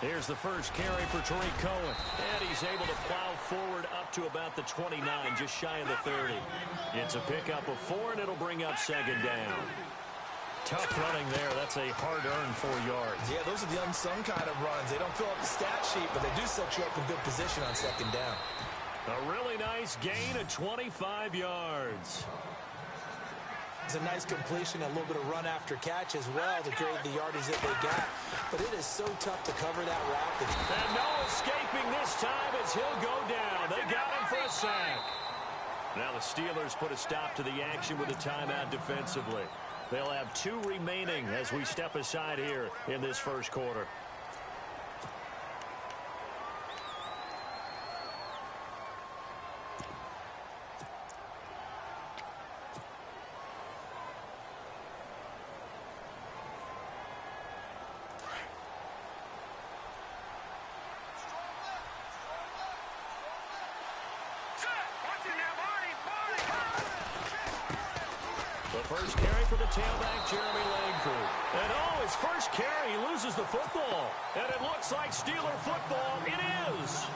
Here's the first carry for Tariq Cohen. And he's able to plow forward up to about the 29, just shy of the 30. It's a pickup of 4, and it'll bring up second down. Tough running there. That's a hard-earned 4 yards. Yeah, those are the unsung kind of runs. They don't fill up the stat sheet, but they do set you up in good position on second down. A really nice gain of 25 yards. It's a nice completion, a little bit of run after catch as well to create the yardage that they got. But it is so tough to cover that route. And no escaping this time as he'll go down. They got him for a sack. Now the Steelers put a stop to the action with a timeout defensively. They'll have 2 remaining as we step aside here in this first quarter. First carry for the tailback, Jeremy Langford. And his first carry, he loses the football. And it looks like Steeler football. It is.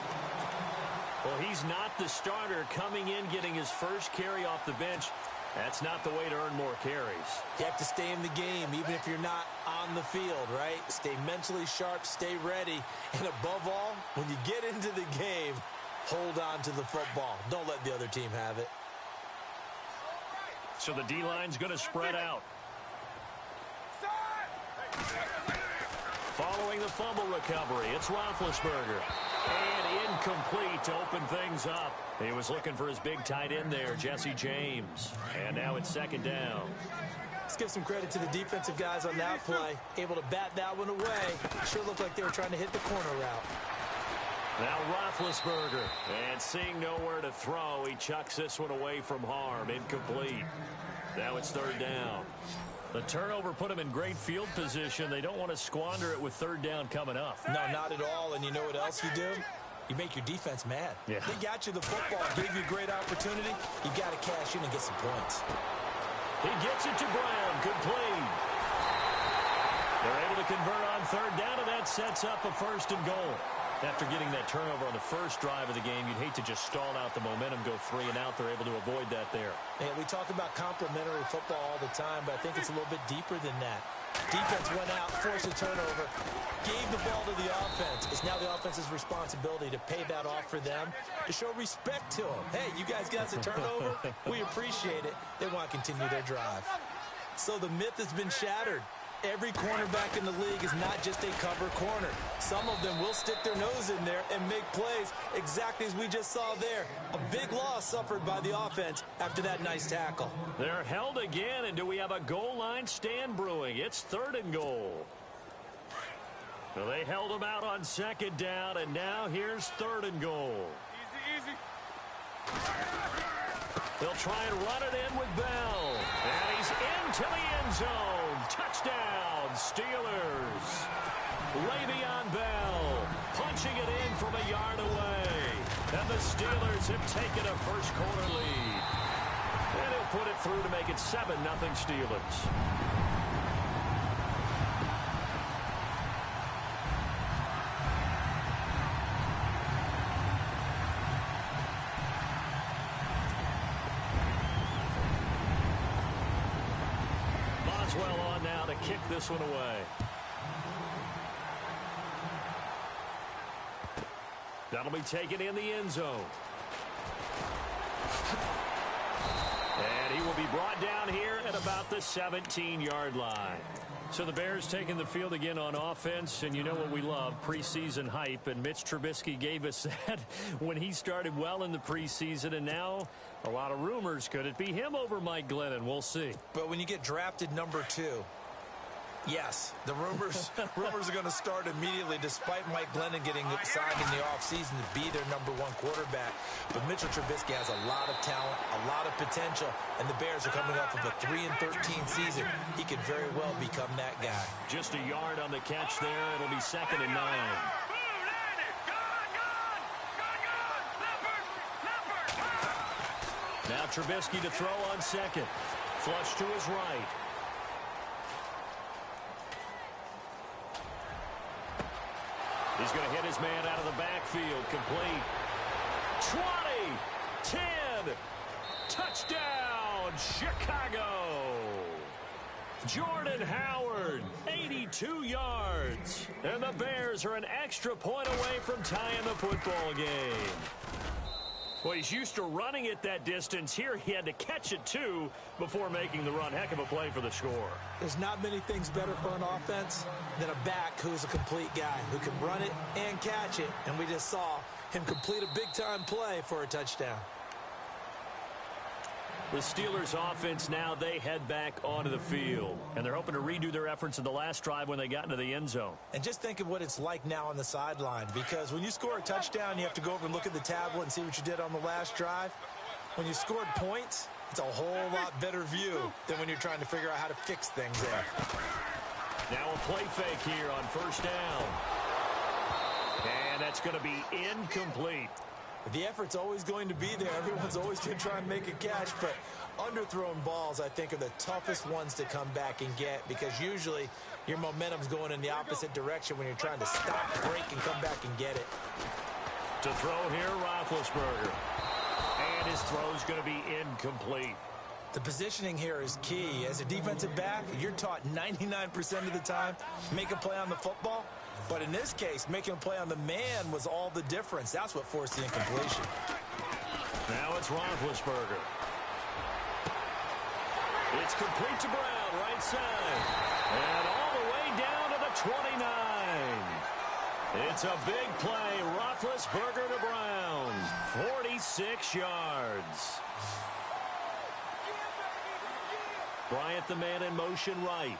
Well, he's not the starter coming in, getting his first carry off the bench. That's not the way to earn more carries. You have to stay in the game, even if you're not on the field, right? Stay mentally sharp, stay ready. And above all, when you get into the game, hold on to the football. Don't let the other team have it. So the D-line's going to spread out. Following the fumble recovery, it's Roethlisberger. And incomplete to open things up. He was looking for his big tight end there, Jesse James. And now it's second down. Let's give some credit to the defensive guys on that play. Able to bat that one away. Sure looked like they were trying to hit the corner route. Now Roethlisberger, and seeing nowhere to throw, he chucks this one away from harm. Incomplete. Now it's third down. The turnover put him in great field position. They don't want to squander it with third down coming up. No, not at all. And you know what else you do? You make your defense mad. Yeah. They got you the football, gave you a great opportunity. You got to cash in and get some points. He gets it to Brown. Complete. They're able to convert on third down, and that sets up a first and goal. After getting that turnover on the first drive of the game, you'd hate to just stall out the momentum, go 3 and out. They're able to avoid that there. And we talk about complementary football all the time, but I think it's a little bit deeper than that. Defense went out, forced a turnover, gave the ball to the offense. It's now the offense's responsibility to pay that off for them, to show respect to them. Hey, you guys got a turnover? We appreciate it. They want to continue their drive. So the myth has been shattered. Every cornerback in the league is not just a cover corner. Some of them will stick their nose in there and make plays exactly as we just saw there. A big loss suffered by the offense after that nice tackle. They're held again, and do we have a goal line stand brewing? It's third and goal. Well, they held them out on second down, and now here's third and goal. Easy, easy. They'll try and run it in with Bell. And he's into the end zone. Touchdown, Steelers. Le'Veon Bell punching it in from a yard away. And the Steelers have taken a first quarter lead. And he'll put it through to make it 7-0 Steelers. Well on now to kick this one away. That'll be taken in the end zone. And he will be brought down here at about the 17-yard line. So the Bears taking the field again on offense, and you know what we love, preseason hype, and Mitch Trubisky gave us that when he started well in the preseason, and now a lot of rumors. Could it be him over Mike Glennon? We'll see. But when you get drafted number 2, yes, the rumors are going to start immediately, despite Mike Glennon getting signed in the offseason to be their number 1 quarterback. But Mitchell Trubisky has a lot of talent, a lot of potential, and the Bears are coming off of a 3-13 season. He could very well become that guy. Just a yard on the catch there. It'll be 2nd and 9. Now Trubisky to throw on second. Flush to his right. He's going to hit his man out of the backfield. Complete. 20, 10, touchdown, Chicago. Jordan Howard, 82 yards. And the Bears are an extra point away from tying the football game. Well, he's used to running it that distance. Here he had to catch it, too, before making the run. Heck of a play for the score. There's not many things better for an offense than a back who's a complete guy, who can run it and catch it. And we just saw him complete a big-time play for a touchdown. The Steelers offense now, they head back onto the field. And they're hoping to redo their efforts in the last drive when they got into the end zone. And just think of what it's like now on the sideline. Because when you score a touchdown, you have to go over and look at the tablet and see what you did on the last drive. When you scored points, it's a whole lot better view than when you're trying to figure out how to fix things there. Now a play fake here on first down. And that's going to be incomplete. The effort's always going to be there. Everyone's always going to try and make a catch, but underthrown balls, I think, are the toughest ones to come back and get because usually your momentum's going in the opposite direction when you're trying to stop, break, and come back and get it. To throw here, Roethlisberger. And his throw's going to be incomplete. The positioning here is key. As a defensive back, you're taught 99% of the time, make a play on the football. But in this case, making a play on the man was all the difference. That's what forced the incompletion. Now it's Roethlisberger. It's complete to Brown, right side. And all the way down to the 29. It's a big play. Roethlisberger to Brown. 46 yards. Bryant, the man in motion right.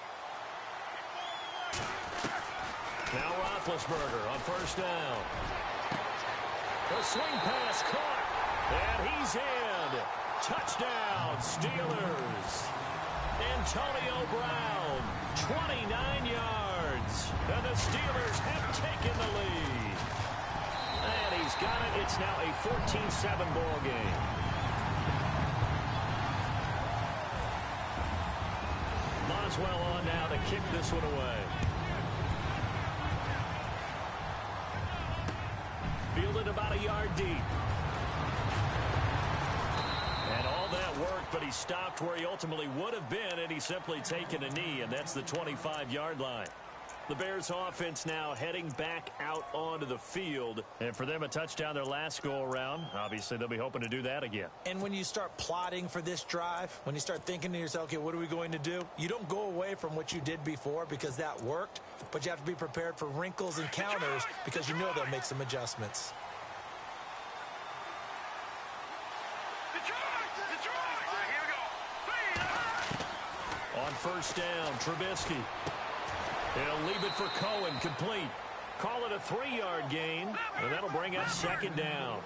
Now Roethlisberger on first down. The swing pass caught. And he's in. Touchdown, Steelers. Antonio Brown, 29 yards. And the Steelers have taken the lead. And he's got it. It's now a 14-7 ball game. Boswell on now to kick this one away. Fielded about a yard deep. And all that worked, but he stopped where he ultimately would have been, and he's simply taken a knee, and that's the 25-yard line. The Bears offense now heading back out onto the field. And for them, a touchdown their last go-around. Obviously, they'll be hoping to do that again. And when you start plotting for this drive, when you start thinking to yourself, okay, what are we going to do? You don't go away from what you did before because that worked. But you have to be prepared for wrinkles and counters because you know they'll make some adjustments. On first down, Trubisky. He'll leave it for Cohen, complete. Call it a 3-yard gain, and that'll bring up second down.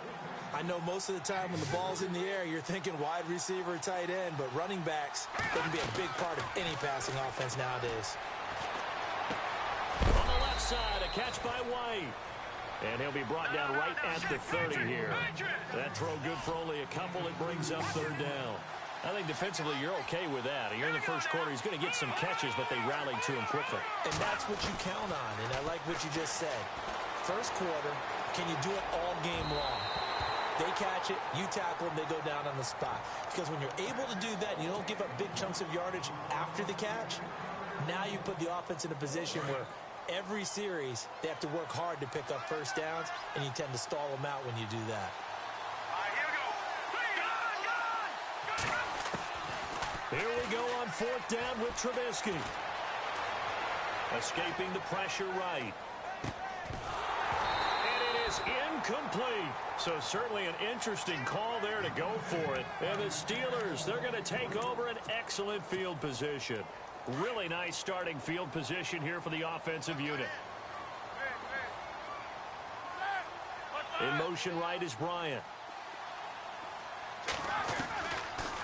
I know most of the time when the ball's in the air, you're thinking wide receiver, tight end, but running backs can be a big part of any passing offense nowadays. On the left side, a catch by White. And he'll be brought down right at the 30 here. That throw good for only a couple. It brings up third down. I think defensively you're okay with that. You're in the first quarter. He's going to get some catches, but they rallied to him quickly. And that's what you count on, and I like what you just said. First quarter, can you do it all game long? They catch it, you tackle them, they go down on the spot. Because when you're able to do that and you don't give up big chunks of yardage after the catch, now you put the offense in a position where every series they have to work hard to pick up first downs, and you tend to stall them out when you do that. Here we go on fourth down with Trubisky. Escaping the pressure right. And it is incomplete. So certainly an interesting call there to go for it. And the Steelers, they're going to take over an excellent field position. Really nice starting field position here for the offensive unit. In motion right is Bryant.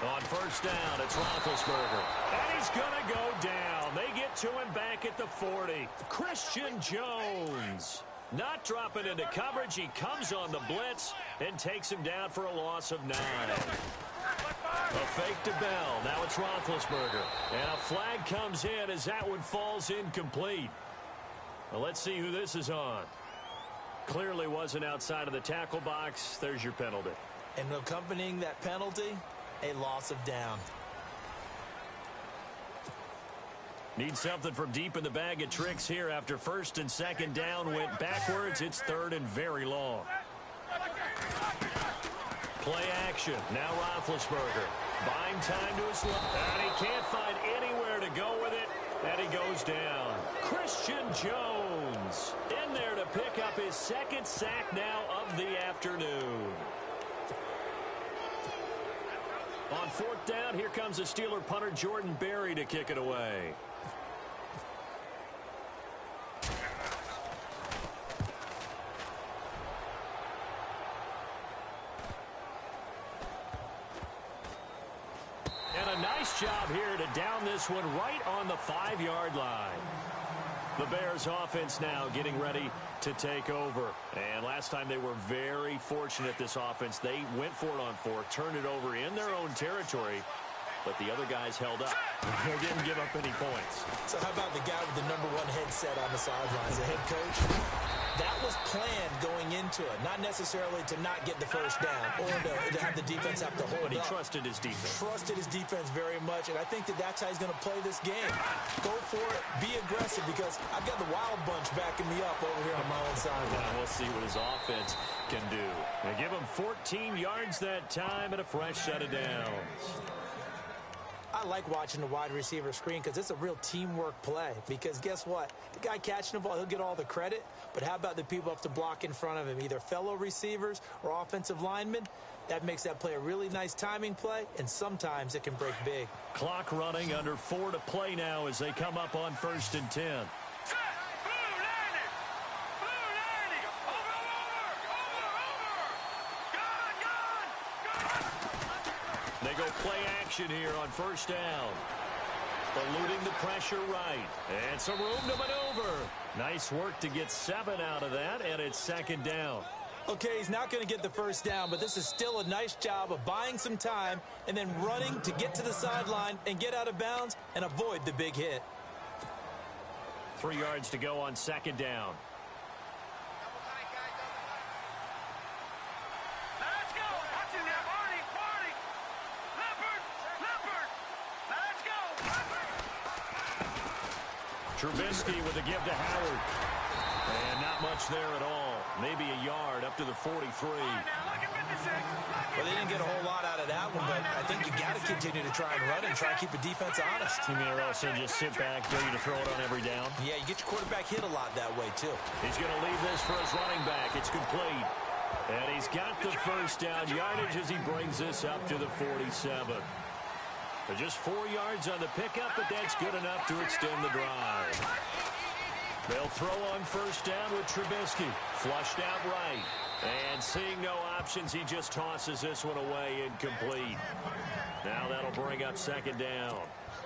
On first down, it's Roethlisberger. And he's going to go down. They get to him back at the 40. Christian Jones. Not dropping into coverage. He comes on the blitz and takes him down for a loss of 9. A fake to Bell. Now it's Roethlisberger. And a flag comes in as that one falls incomplete. Well, let's see who this is on. Clearly wasn't outside of the tackle box. There's your penalty. And accompanying that penalty, a loss of down. Need something from deep in the bag of tricks here after first and second down went backwards. It's third and very long. Play action. Now Roethlisberger. Buying time to his left. And he can't find anywhere to go with it. And he goes down. Christian Jones in there to pick up his second sack now of the afternoon. On fourth down, here comes the Steeler punter Jordan Berry to kick it away. And a nice job here to down this one right on the 5-yard line. The Bears offense now getting ready to take over. And last time they were very fortunate, this offense. They went for it on fourth, turned it over in their own territory, but the other guys held up. They didn't give up any points. So how about the guy with the #1 headset on the sidelines, the head coach? That was planned going into it, not necessarily to not get the first down or to have the defense have to hold But he up. trusted his defense. Trusted his defense very much, and I think that's how he's going to play this game. Go for it, be aggressive, because I've got the wild bunch backing me up over here on my own sideline. Well, we'll see what his offense can do. They give him 14 yards that time and a fresh set of downs. I like watching the wide receiver screen because it's a real teamwork play. Because guess what? The guy catching the ball, he'll get all the credit. But how about the people up to block in front of him, either fellow receivers or offensive linemen? That makes that play a really nice timing play, and sometimes it can break big. Clock running, under 4 to play now as they come up on 1st and 10. They go play action here on 1st down. Eluding the pressure right. And some room to maneuver. Nice work to get 7 out of that, and it's 2nd down. Okay, he's not going to get the first down, but this is still a nice job of buying some time and then running to get to the sideline and get out of bounds and avoid the big hit. 3 yards to go on 2nd down. Trubisky with a give to Howard. And not much there at all. Maybe a yard up to the 43. Well, they didn't get a whole lot out of that one, but I think you got to continue to try and run and try and keep the defense honest. You mean or else just sit back, ready to throw it on every down? Yeah, you get your quarterback hit a lot that way, too. He's going to leave this for his running back. It's complete. And he's got the first down yardage as he brings this up to the 47. Just 4 yards on the pickup, but that's good enough to extend the drive. They'll throw on 1st down with Trubisky. Flushed out right. And seeing no options, he just tosses this one away incomplete. Now that'll bring up 2nd down.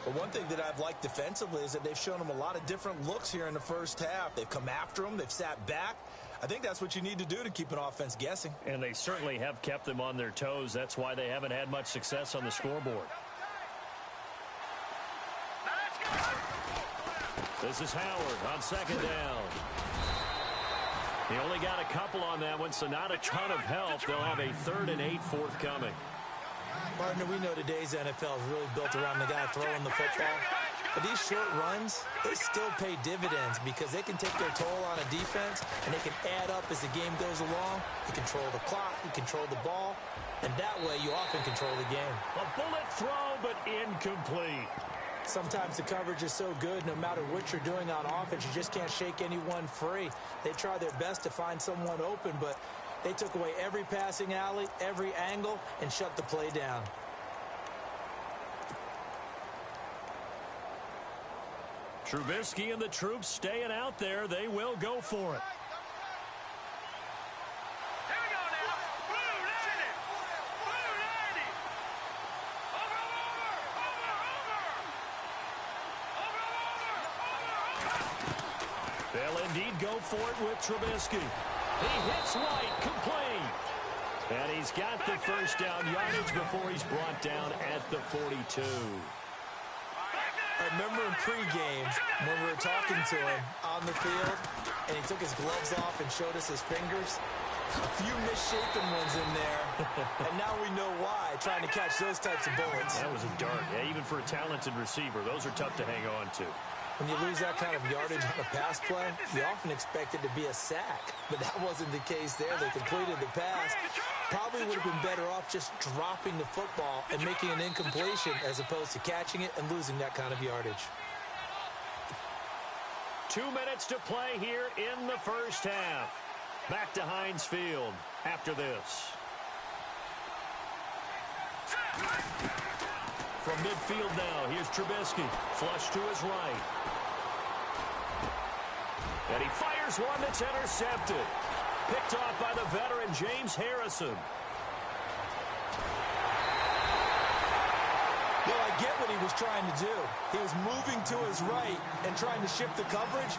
But one thing that I've liked defensively is that they've shown him a lot of different looks here in the first half. They've come after him. They've sat back. I think that's what you need to do to keep an offense guessing. And they certainly have kept them on their toes. That's why they haven't had much success on the scoreboard. This is Howard on 2nd down. He only got a couple on that one, so not a ton of help. They'll have a 3rd and 8 forthcoming. Partner, we know today's NFL is really built around the guy throwing the football. But these short runs, they still pay dividends because they can take their toll on a defense, and they can add up as the game goes along. You control the clock, you control the ball, and that way you often control the game. A bullet throw, but incomplete. Sometimes the coverage is so good, no matter what you're doing on offense, you just can't shake anyone free. They try their best to find someone open, but they took away every passing alley, every angle, and shut the play down. Trubisky and the troops staying out there. They will go for it. They'll indeed go for it with Trubisky. He hits White, complete. And he's got the first down yardage before he's brought down at the 42. I remember in pre-games when we were talking to him on the field, and he took his gloves off and showed us his fingers. A few misshapen ones in there, and now we know why, trying to catch those types of bullets. That was a dart. Yeah, even for a talented receiver, those are tough to hang on to. When you lose that kind of yardage on a pass play, you often expect it to be a sack, but that wasn't the case there. They completed the pass. Probably would have been better off just dropping the football and making an incompletion as opposed to catching it and losing that kind of yardage. 2 minutes to play here in the first half. Back to Heinz Field after this. From midfield now, here's Trubisky. Flush to his right. And he fires one that's intercepted. Picked off by the veteran James Harrison. Well, I get what he was trying to do. He was moving to his right and trying to shift the coverage,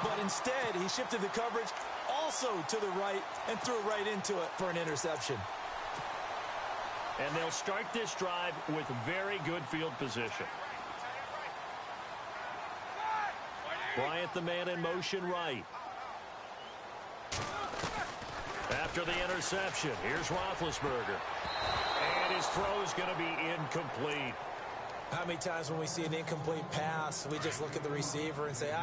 but instead he shifted the coverage also to the right and threw right into it for an interception. And they'll start this drive with very good field position. Bryant, the man in motion right. After the interception, here's Roethlisberger. And his throw's going to be incomplete. How many times when we see an incomplete pass, we just look at the receiver and say,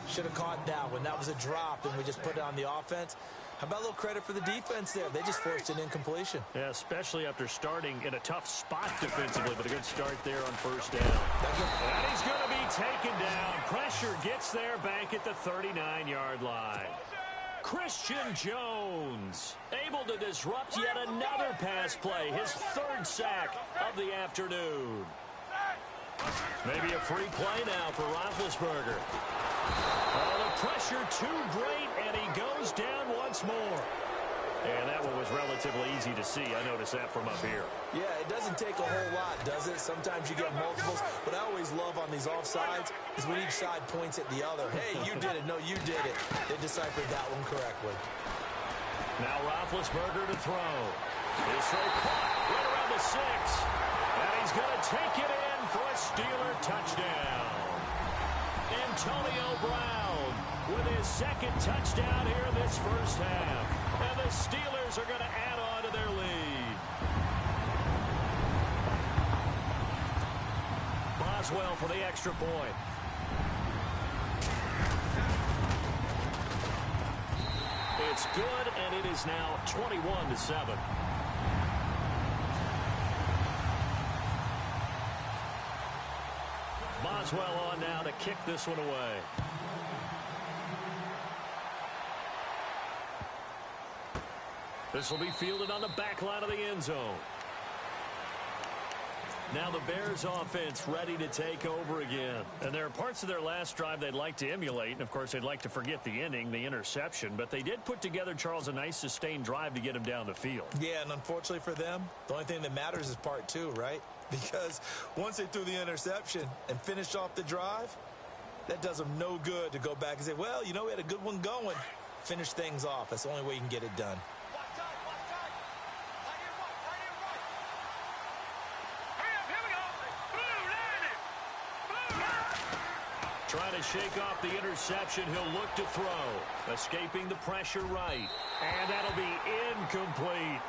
should have caught that one. That was a drop, and we just put it on the offense. How about a little credit for the defense there? They just forced an incompletion. Yeah, especially after starting in a tough spot defensively, but a good start there on first down. And he's going to be taken down. Pressure gets there back at the 39-yard line. Christian Jones able to disrupt yet another pass play. His third sack of the afternoon. Maybe a free play now for Roethlisberger. Oh, the pressure too great, and he goes down once more. And that one was relatively easy to see. I noticed that from up here. Yeah, it doesn't take a whole lot, does it? Sometimes you get multiples. What I always love on these offsides is when each side points at the other. Hey, you did it. No, you did it. They deciphered that one correctly. Now Roethlisberger to throw. His throw caught right around the 6. And he's going to take it in for a Steeler touchdown. Antonio Brown with his second touchdown here in this first half. And the Steelers are going to add on to their lead. Boswell for the extra point. It's good, and it is now 21-7. Boswell on now to kick this one away. This will be fielded on the back line of the end zone. Now the Bears offense ready to take over again. And there are parts of their last drive they'd like to emulate. And, of course, they'd like to forget the inning, the interception. But they did put together, Charles, a nice sustained drive to get him down the field. Yeah, and unfortunately for them, the only thing that matters is part 2, right? Because once they threw the interception and finished off the drive, that does them no good to go back and say, well, you know, we had a good one going. Finish things off. That's the only way you can get it done. Trying to shake off the interception. He'll look to throw. Escaping the pressure right. And that'll be incomplete.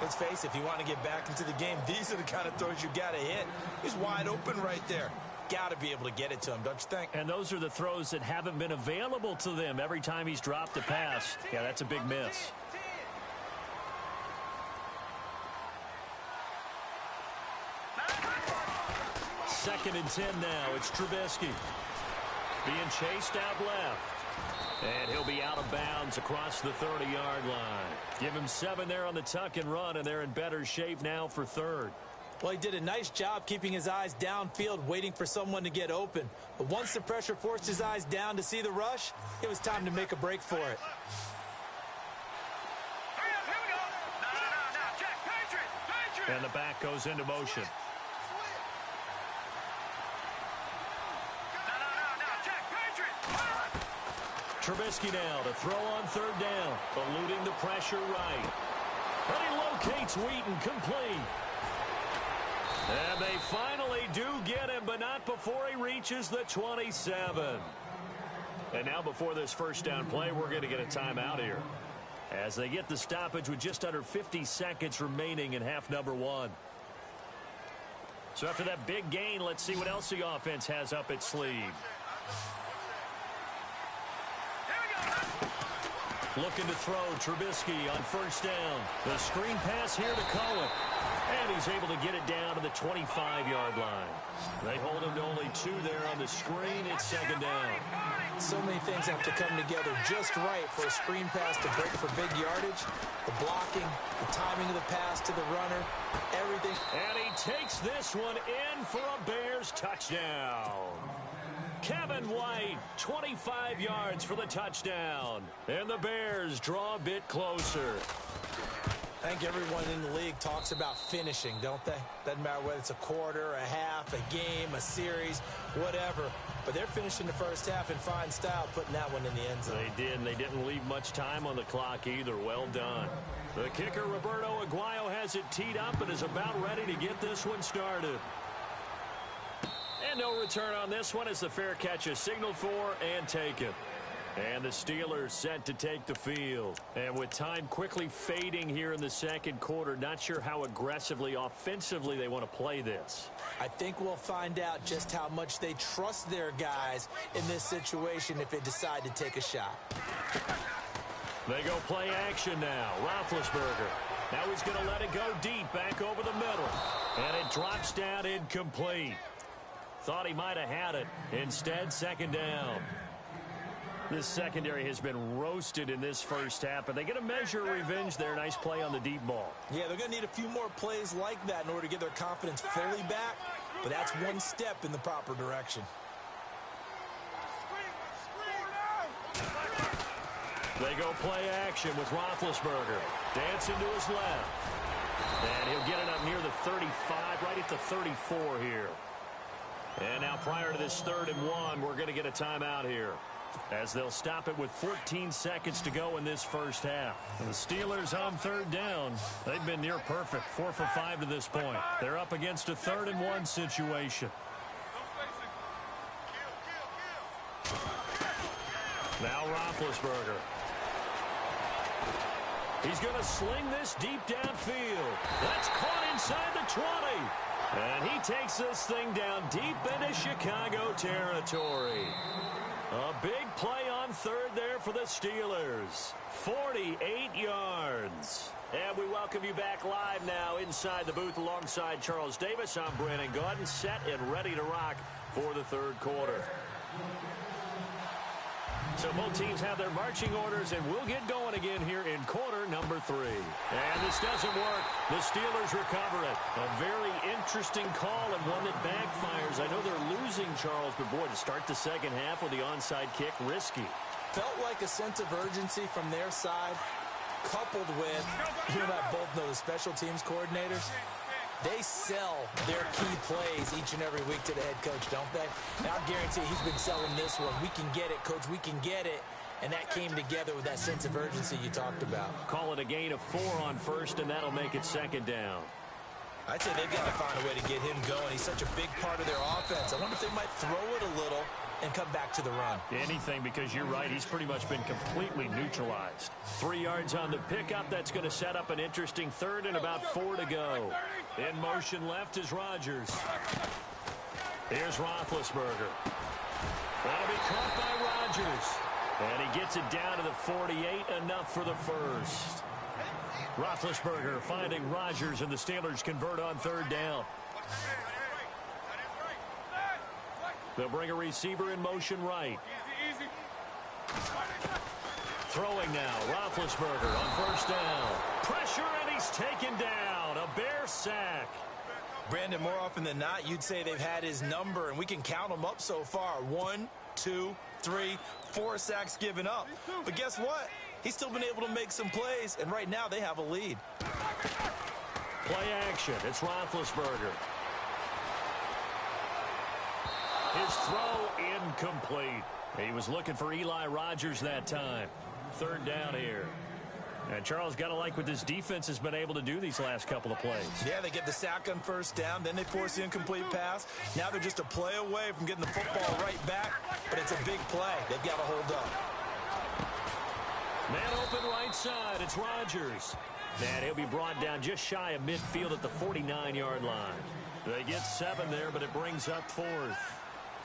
Let's face it, if you want to get back into the game, these are the kind of throws you got to hit. He's wide open right there. Got to be able to get it to him, don't you think? And those are the throws that haven't been available to them every time he's dropped a pass. Yeah, that's a big miss. Second and 10 now. It's Trubisky. Being chased out left. And he'll be out of bounds across the 30-yard line. Give him 7 there on the tuck and run, and they're in better shape now for third. Well, he did a nice job keeping his eyes downfield, waiting for someone to get open. But once the pressure forced his eyes down to see the rush, it was time to make a break for it. And the back goes into motion. Trubisky now to throw on third down, eluding the pressure right. And he locates Wheaton complete. And they finally do get him, but not before he reaches the 27. And now before this first down play, we're going to get a timeout here, as they get the stoppage with just under 50 seconds remaining in half number one. So after that big gain, let's see what else the offense has up its sleeve. Looking to throw, Trubisky on first down. The screen pass here to Cohen. And he's able to get it down to the 25-yard line. They hold him to only 2 there on the screen. It's second down. So many things have to come together just right for a screen pass to break for big yardage. The blocking, the timing of the pass to the runner, everything. And he takes this one in for a Bears touchdown. Kevin White, 25 yards for the touchdown. And the Bears draw a bit closer. I think everyone in the league talks about finishing, don't they? Doesn't matter whether it's a quarter, a half, a game, a series, whatever. But they're finishing the first half in fine style, putting that one in the end zone. They did, and they didn't leave much time on the clock either. Well done. The kicker, Roberto Aguayo, has it teed up and is about ready to get this one started. And no return on this one as the fair catch is signaled for and taken. And the Steelers set to take the field. And with time quickly fading here in the second quarter, not sure how aggressively, offensively they want to play this. I think we'll find out just how much they trust their guys in this situation if they decide to take a shot. They go play action now. Roethlisberger. Now he's going to let it go deep back over the middle. And it drops down incomplete. Thought he might have had it. Instead, second down. This secondary has been roasted in this first half, and they get a measure of revenge there. Nice play on the deep ball. Yeah, they're going to need a few more plays like that in order to get their confidence fully back, but that's one step in the proper direction. They go play action with Roethlisberger. Dancing to his left. And he'll get it up near the 35, right at the 34 here. And now prior to this 3rd and 1, we're going to get a timeout here, as they'll stop it with 14 seconds to go in this first half. And the Steelers on 3rd down. They've been near perfect, 4 for 5 to this point. They're up against a 3rd and 1 situation. Now Roethlisberger. He's going to sling this deep downfield. That's caught inside the 20. And he takes this thing down deep into Chicago territory. A big play on 3rd there for the Steelers. 48 yards. And we welcome you back live now inside the booth alongside Charles Davis. I'm Brandon Gaudin, set and ready to rock for the 3rd quarter. So both teams have their marching orders, and we'll get going again here in quarter number 3. And this doesn't work. The Steelers recover it. A very interesting call and one that backfires. I know they're losing, Charles, but boy, to start the second half with the onside kick, risky. Felt like a sense of urgency from their side, coupled with, you and I both know the special teams coordinators. They sell their key plays each and every week to the head coach, don't they? And I guarantee he's been selling this one. We can get it, coach. We can get it. And that came together with that sense of urgency you talked about. Call it a gain of 4 on 1st, and that'll make it second down. I'd say they've got to find a way to get him going. He's such a big part of their offense. I wonder if they might throw it a little and come back to the run. Anything, because you're right. He's pretty much been completely neutralized. 3 yards on the pickup. That's going to set up an interesting 3rd and about 4 to go. In motion left is Rodgers. Here's Roethlisberger. That'll be caught by Rodgers. And he gets it down to the 48, enough for the first. Roethlisberger finding Rodgers, and the Steelers convert on 3rd down. They'll bring a receiver in motion right. Throwing now, Roethlisberger on 1st down. Pressure, and he's taken down. A Bear sack. Brandon, more often than not, you'd say they've had his number, and we can count them up so far. 1, 2, 3, 4 sacks given up. But guess what? He's still been able to make some plays, and right now they have a lead. Play action. It's Roethlisberger. His throw incomplete. He was looking for Eli Rodgers that time. 3rd down here. And Charles, got to like what this defense has been able to do these last couple of plays. Yeah, they get the sack on first down, then they force the incomplete pass. Now they're just a play away from getting the football right back, but it's a big play. They've got to hold up. Man open right side, it's Rodgers. And he'll be brought down just shy of midfield at the 49-yard line. They get 7 there, but it brings up 4th.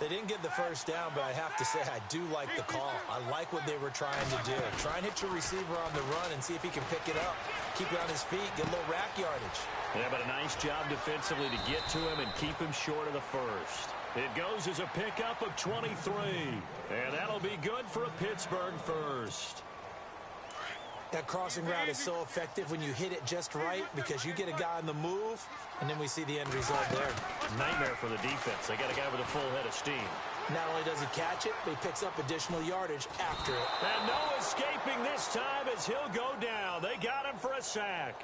They didn't get the first down, but I have to say I do like the call. I like what they were trying to do. Try and hit your receiver on the run and see if he can pick it up. Keep it on his feet, get a little rack yardage. Yeah, but a nice job defensively to get to him and keep him short of the first. It goes as a pickup of 23. And that'll be good for a Pittsburgh first. That crossing route is so effective when you hit it just right because you get a guy on the move, and then we see the end result there. Nightmare for the defense. They got a guy with a full head of steam. Not only does he catch it, but he picks up additional yardage after it. And no escaping this time as he'll go down. They got him for a sack.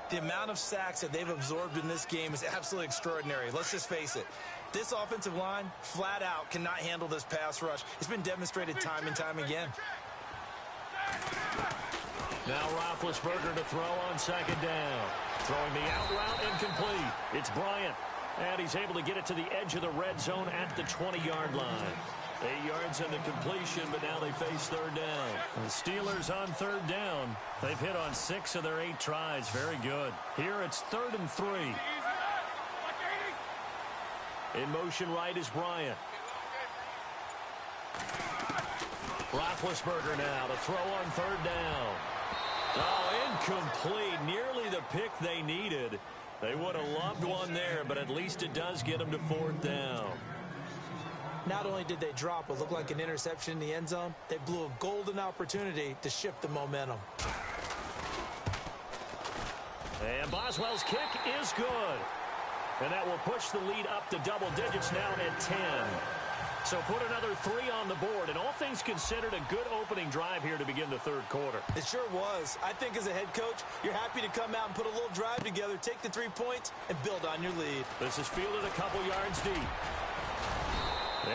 The amount of sacks that they've absorbed in this game is absolutely extraordinary. Let's just face it. This offensive line, flat out, cannot handle this pass rush. It's been demonstrated time and time again. Now Roethlisberger to throw on second down. Throwing the out route incomplete. It's Bryant. And he's able to get it to the edge of the red zone at the 20-yard line. 8 yards into completion, but now they face third down. The Steelers on third down. They've hit on 6 of their 8 tries. Very good. Here it's 3rd and 3. In motion right is Bryant. Roethlisberger now to throw on third down. Oh, incomplete. Nearly the pick they needed. They would have loved one there, but at least it does get them to 4th down. Not only did they drop what looked like an interception in the end zone, they blew a golden opportunity to shift the momentum. And Boswell's kick is good. And that will push the lead up to double digits now at 10. So put another 3 on the board, and all things considered, a good opening drive here to begin the third quarter. It sure was. I think as a head coach, you're happy to come out and put a little drive together, take the 3 points, and build on your lead. This is fielded a couple yards deep.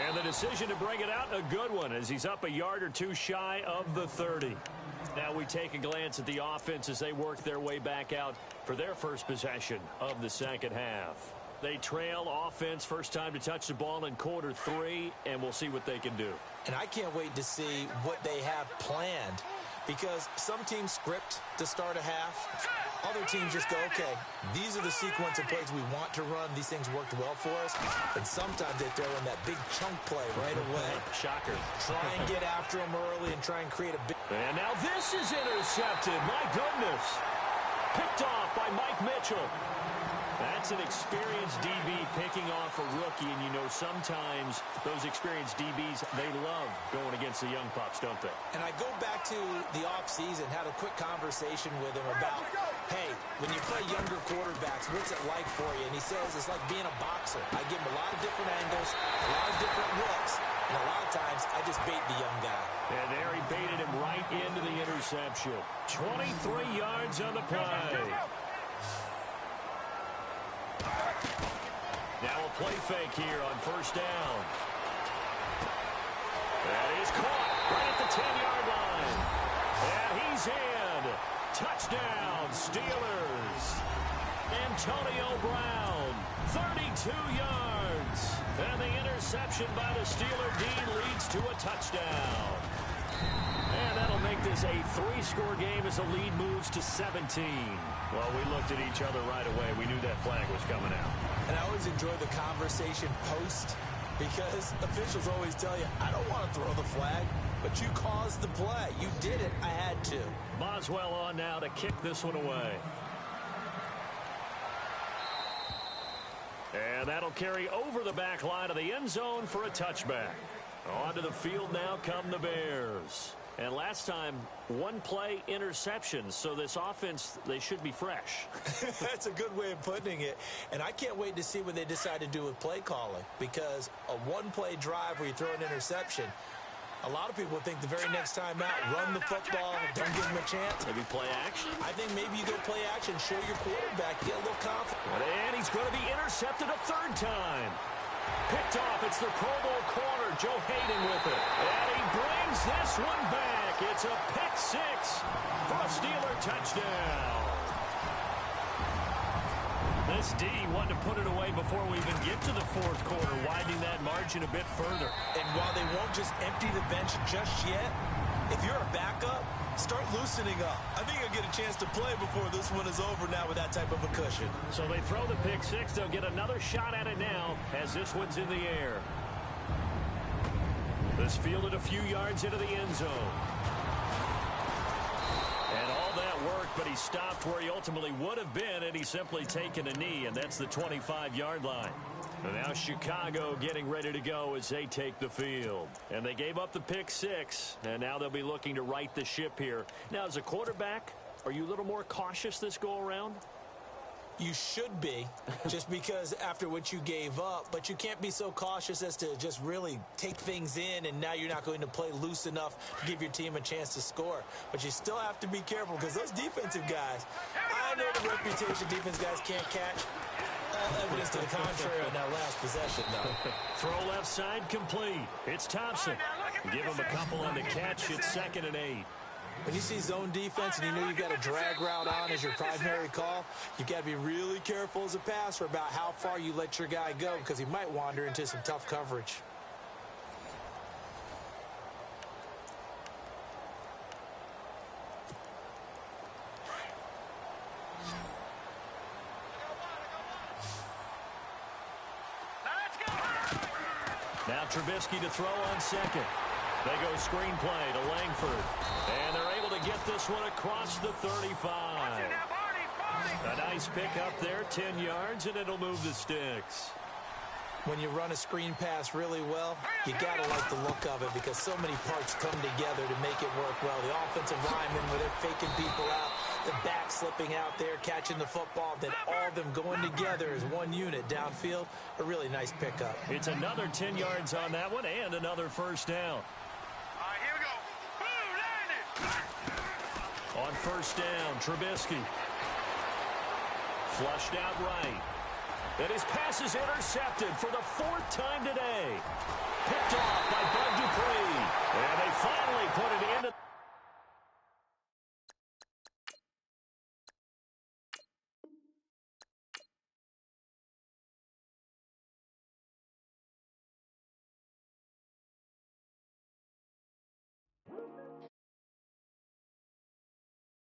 And the decision to bring it out, a good one, as he's up a yard or 2 shy of the 30. Now we take a glance at the offense as they work their way back out for their first possession of the second half. They trail offense, first time to touch the ball in quarter 3, and we'll see what they can do. And I can't wait to see what they have planned, because some teams script to start a half. Other teams just go, okay, these are the sequence of plays we want to run. These things worked well for us. And sometimes they throw in that big chunk play right away. Shocker. Try and get after them early and try and create a big... And now this is intercepted. My goodness. Picked off by Mike Mitchell. That's an experienced DB picking off a rookie, and you know sometimes those experienced DBs, they love going against the young pups, don't they? And I go back to the offseason, had a quick conversation with him about, hey, when you play younger quarterbacks, what's it like for you? And he says it's like being a boxer. I give him a lot of different angles, a lot of different looks, and a lot of times I just bait the young guy. And there he baited him right into the interception. 23 yards on the play. Now a play fake here on first down. That is caught right at the 10-yard line. And he's in. Touchdown, Steelers. Antonio Brown, 32 yards. And the interception by the Steeler D leads to a touchdown. And that'll make this a 3-score game as the lead moves to 17. Well, we looked at each other right away. We knew that flag was coming out. And I always enjoy the conversation post, because officials always tell you, I don't want to throw the flag, but you caused the play. You did it. I had to. Boswell on now to kick this one away. And that'll carry over the back line of the end zone for a touchback. Onto the field now come the Bears. And last time, 1-play interceptions, so this offense, they should be fresh. That's a good way of putting it. And I can't wait to see what they decide to do with play calling, because a 1-play drive where you throw an interception, a lot of people think the very next time out, run the football, don't give them a chance. Maybe play action? I think maybe you go play action, show your quarterback, get a little confidence. And he's going to be intercepted a 3rd time. Picked off, it's the Pro Bowl corner, Joe Hayden with it. And he brings this one back. It's a pick 6 for a Steelers touchdown. This D wanted to put it away before we even get to the fourth quarter, widening that margin a bit further. And while they won't just empty the bench just yet, if you're a backup, start loosening up. I think you'll get a chance to play before this one is over now with that type of a cushion. So they throw the pick six. They'll get another shot at it now as this one's in the air. This fielded a few yards into the end zone. And all that work, but he stopped where he ultimately would have been had he simply taken a knee, and that's the 25-yard line. And now Chicago getting ready to go as they take the field. And they gave up the pick six, and now they'll be looking to right the ship here. Now, as a quarterback, are you a little more cautious this go-around? You should be, just because after what you gave up, but you can't be so cautious as to just really take things in, and now you're not going to play loose enough to give your team a chance to score. But you still have to be careful because those defensive guys, I know the reputation defense guys can't catch. All evidence to the contrary on that last possession, though. Throw left side complete. It's Thompson. Give him a couple on the catch. It's 2nd and 8. When you see zone defense and you know you've got a drag route on as your primary call, you've got to be really careful as a passer about how far you let your guy go because he might wander into some tough coverage. Now Trubisky to throw on second. They go screen play to Langford. And they're able to get this one across the 35. A nice pick up there, 10 yards, and it'll move the sticks. When you run a screen pass really well, you got to like the look of it because so many parts come together to make it work well. The offensive linemen, where they're faking people out, the back slipping out there, catching the football, then all of them going together as one unit downfield. A really nice pickup. It's another 10 yards on that one and another first down. Here we go. Boom, landed. On first down, Trubisky. Flushed out right. And his pass is intercepted for the 4th time today. Picked off by Bud Dupree. And they finally put it into